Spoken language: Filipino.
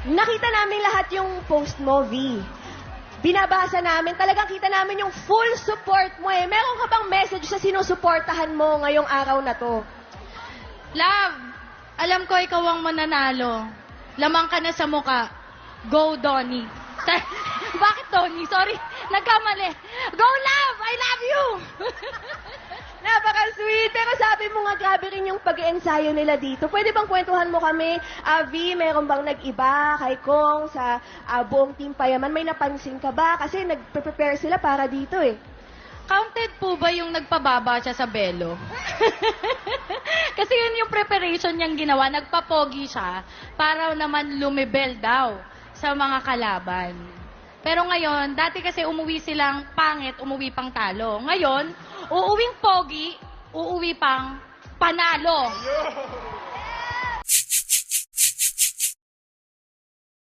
Nakita namin lahat yung post mo, V. Binabasa namin, talagang kita namin yung full support mo eh. Meron ka bang message sa sinusuportahan mo ngayong araw na to? Love, alam ko ikaw ang mananalo. Lamang ka na sa muka. Go, Donnie. Bakit, Donnie? Sorry, nagkamali. Go, love! I love you! Napaka-sweet. Pero sabi mo nga, grabe rin yung pag-ensayo nila dito. Pwede bang kwentuhan mo kami, V, meron bang nag-iba kay Kong sa buong Team Payaman? May napansin ka ba? Kasi nag-prepare sila para dito eh. Counted po ba yung nagpababa siya sa belo? Kasi yun yung preparation niyang ginawa. Nagpapogi siya para naman lumibel daw sa mga kalaban. Pero ngayon, dati kasi umuwi silang pangit, umuwi pang talo. Ngayon, uuwing pogi, uuwi pang panalo.